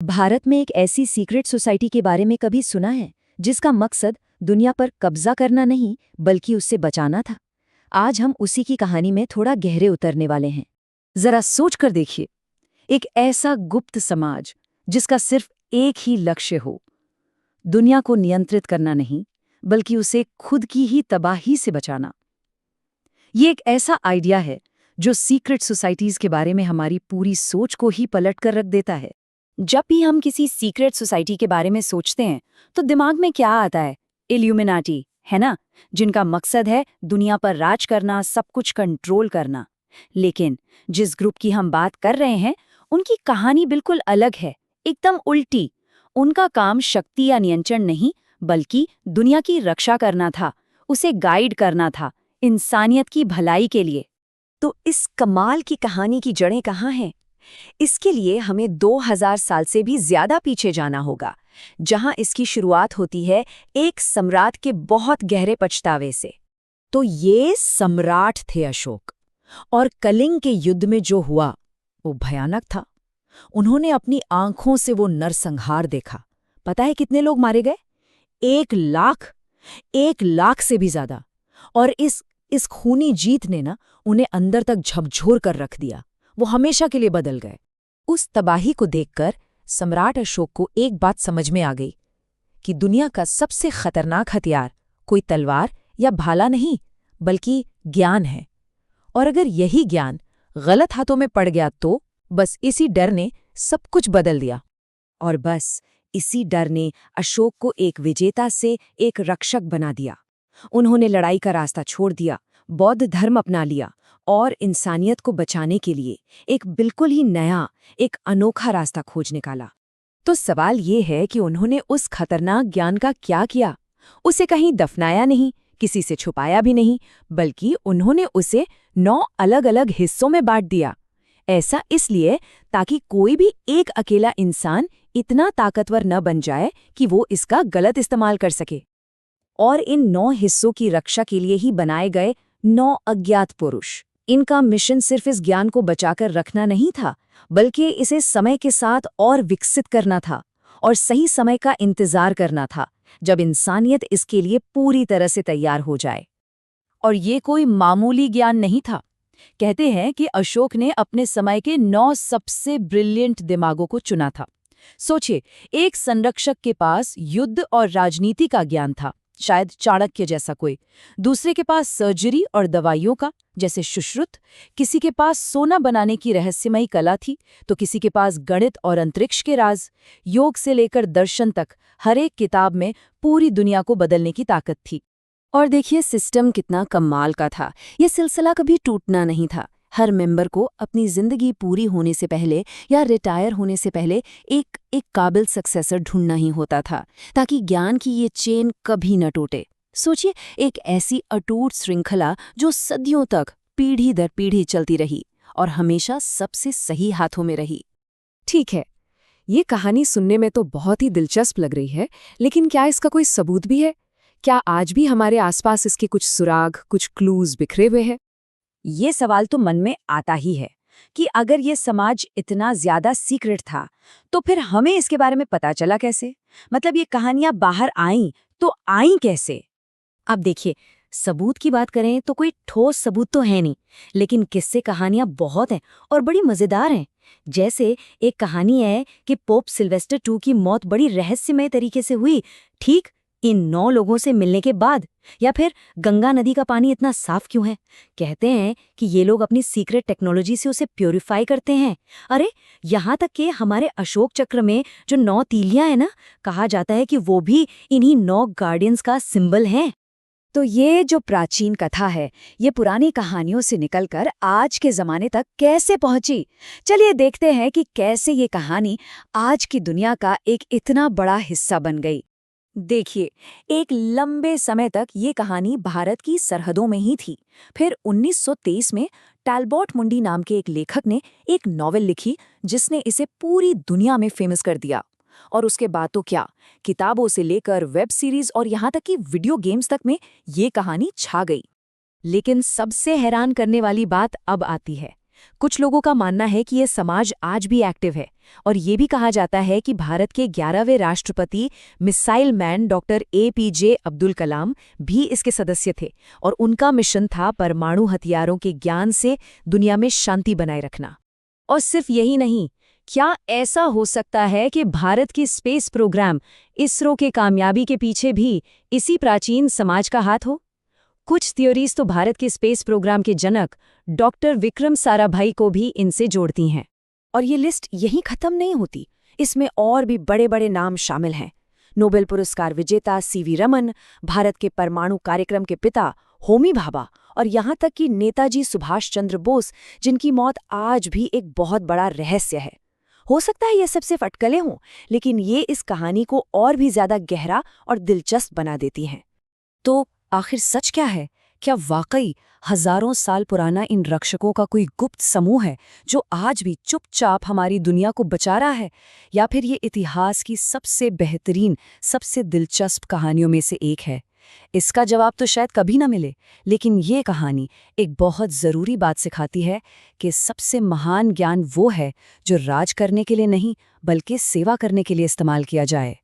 भारत में एक ऐसी सीक्रेट सोसाइटी के बारे में कभी सुना है जिसका मकसद दुनिया पर कब्जा करना नहीं बल्कि उससे बचाना था। आज हम उसी की कहानी में थोड़ा गहरे उतरने वाले हैं। जरा सोच कर देखिए, एक ऐसा गुप्त समाज जिसका सिर्फ एक ही लक्ष्य हो, दुनिया को नियंत्रित करना नहीं बल्कि उसे खुद की ही तबाही से बचाना। ये एक ऐसा आइडिया है जो सीक्रेट सोसाइटीज के बारे में हमारी पूरी सोच को ही पलट कर रख देता है। जब भी हम किसी सीक्रेट सोसाइटी के बारे में सोचते हैं तो दिमाग में क्या आता है? इल्यूमिनाटी, है ना, जिनका मकसद है दुनिया पर राज करना, सब कुछ कंट्रोल करना। लेकिन जिस ग्रुप की हम बात कर रहे हैं उनकी कहानी बिल्कुल अलग है, एकदम उल्टी। उनका काम शक्ति या नियंत्रण नहीं बल्कि दुनिया की रक्षा करना था, उसे गाइड करना था, इंसानियत की भलाई के लिए। तो इस कमाल की कहानी की जड़ें कहाँ हैं? इसके लिए हमें 2000 साल से भी ज्यादा पीछे जाना होगा, जहां इसकी शुरुआत होती है एक सम्राट के बहुत गहरे पछतावे से। तो ये सम्राट थे अशोक, और कलिंग के युद्ध में जो हुआ वो भयानक था। उन्होंने अपनी आंखों से वो नरसंहार देखा। पता है कितने लोग मारे गए? 1 लाख से भी ज्यादा। और इस खूनी जीत ने ना उन्हें अंदर तक झकझोर कर रख दिया। वो हमेशा के लिए बदल गए। उस तबाही को देखकर सम्राट अशोक को एक बात समझ में आ गई कि दुनिया का सबसे खतरनाक हथियार कोई तलवार या भाला नहीं बल्कि ज्ञान है। और अगर यही ज्ञान गलत हाथों में पड़ गया तो बस इसी डर ने सब कुछ बदल दिया। और बस इसी डर ने अशोक को एक विजेता से एक रक्षक बना दिया। उन्होंने लड़ाई का रास्ता छोड़ दिया, बौद्ध धर्म अपना लिया और इंसानियत को बचाने के लिए एक बिल्कुल ही नया, एक अनोखा रास्ता खोज निकाला। तो सवाल ये है कि उन्होंने उस खतरनाक ज्ञान का क्या किया? उसे कहीं दफनाया नहीं, किसी से छुपाया भी नहीं, बल्कि उन्होंने उसे 9 अलग-अलग हिस्सों में बांट दिया। ऐसा इसलिए ताकि कोई भी एक अकेला इंसान इतना ताकतवर न बन जाए कि वो इसका गलत इस्तेमाल कर सके। और इन 9 हिस्सों की रक्षा के लिए ही बनाए गए 9 अज्ञात पुरुष। इनका मिशन सिर्फ इस ज्ञान को बचाकर रखना नहीं था, बल्कि इसे समय के साथ और विकसित करना था और सही समय का इंतजार करना था, जब इंसानियत इसके लिए पूरी तरह से तैयार हो जाए। और ये कोई मामूली ज्ञान नहीं था। कहते हैं कि अशोक ने अपने समय के 9 सबसे ब्रिलियंट दिमागों को चुना था। सोचिए, एक संरक्षक के पास युद्ध और राजनीति का ज्ञान था, शायद चाणक्य जैसा कोई। दूसरे के पास सर्जरी और दवाइयों का, जैसे सुश्रुत। किसी के पास सोना बनाने की रहस्यमयी कला थी, तो किसी के पास गणित और अंतरिक्ष के राज। योग से लेकर दर्शन तक हर एक किताब में पूरी दुनिया को बदलने की ताकत थी। और देखिए सिस्टम कितना कमाल का था। ये सिलसिला कभी टूटना नहीं था। हर मेंबर को अपनी जिंदगी पूरी होने से पहले या रिटायर होने से पहले एक काबिल सक्सेसर ढूंढना ही होता था, ताकि ज्ञान की ये चेन कभी न टूटे। सोचिए, एक ऐसी अटूट श्रृंखला जो सदियों तक पीढ़ी दर पीढ़ी चलती रही और हमेशा सबसे सही हाथों में रही। ठीक है, ये कहानी सुनने में तो बहुत ही दिलचस्प लग रही है, लेकिन क्या इसका कोई सबूत भी है? क्या आज भी हमारे आसपास इसके कुछ सुराग, कुछ क्लूज बिखरे हुए हैं? ये सवाल तो मन में आता ही है कि अगर ये समाज इतना ज्यादा सीक्रेट था तो फिर हमें इसके बारे में पता चला कैसे? मतलब ये कहानियां बाहर आईं तो आईं कैसे? अब देखिए, सबूत की बात करें तो कोई ठोस सबूत तो है नहीं, लेकिन किस्से कहानियां बहुत हैं और बड़ी मजेदार हैं। जैसे एक कहानी है कि पोप सिल्वेस्टर II की मौत बड़ी रहस्यमय तरीके से हुई, ठीक इन 9 लोगों से मिलने के बाद। या फिर गंगा नदी का पानी इतना साफ क्यों है? कहते हैं कि ये लोग अपनी सीक्रेट टेक्नोलॉजी से उसे प्योरीफाई करते हैं। अरे, यहाँ तक कि हमारे अशोक चक्र में जो 9 तीलियां हैं ना, कहा जाता है कि वो भी इन्हीं 9 गार्डियंस का सिंबल हैं। तो ये जो प्राचीन कथा है, ये पुरानी कहानियों से निकलकर आज के ज़माने तक कैसे पहुंची? चलिए देखते हैं कि कैसे ये कहानी आज की दुनिया का एक इतना बड़ा हिस्सा बन गई। देखिए, एक लंबे समय तक ये कहानी भारत की सरहदों में ही थी। फिर 1923 में टैलबॉट मुंडी नाम के एक लेखक ने एक नॉवेल लिखी जिसने इसे पूरी दुनिया में फेमस कर दिया। और उसके बाद तो क्या, किताबों से लेकर वेब सीरीज और यहाँ तक कि वीडियो गेम्स तक में ये कहानी छा गई। लेकिन सबसे हैरान करने वाली बात अब आती है। कुछ लोगों का मानना है कि यह समाज आज भी एक्टिव है, और ये भी कहा जाता है कि भारत के 11वें राष्ट्रपति missile man doctor APJ Abdul Kalam भी इसके सदस्य थे, और उनका मिशन था परमाणु हथियारों के ज्ञान से दुनिया में शांति बनाए रखना। और सिर्फ यही नहीं, क्या ऐसा हो सकता है कि भारत की स्पेस प्रोग्राम इसरो के कामयाबी के पीछे भी इसी प्राचीन समाज का हाथ हो? कुछ थ्योरीज तो भारत के स्पेस प्रोग्राम के जनक डॉक्टर विक्रम साराभाई को भी इनसे जोड़ती हैं। और ये लिस्ट यहीं खत्म नहीं होती, इसमें और भी बड़े बड़े नाम शामिल हैं। नोबेल पुरस्कार विजेता CV रमन, भारत के परमाणु कार्यक्रम के पिता होमी भाभा, और यहाँ तक कि नेताजी सुभाष चंद्र बोस, जिनकी मौत आज भी एक बहुत बड़ा रहस्य है। हो सकता है ये सब सिर्फ अटकलें हों, लेकिन ये इस कहानी को और भी ज्यादा गहरा और दिलचस्प बना देती हैं। तो आखिर सच क्या है? क्या वाकई हजारों साल पुराना इन रक्षकों का कोई गुप्त समूह है जो आज भी चुपचाप हमारी दुनिया को बचा रहा है? या फिर ये इतिहास की सबसे बेहतरीन, सबसे दिलचस्प कहानियों में से एक है? इसका जवाब तो शायद कभी ना मिले, लेकिन ये कहानी एक बहुत ज़रूरी बात सिखाती है कि सबसे महान ज्ञान वो है जो राज करने के लिए नहीं, बल्कि सेवा करने के लिए इस्तेमाल किया जाए।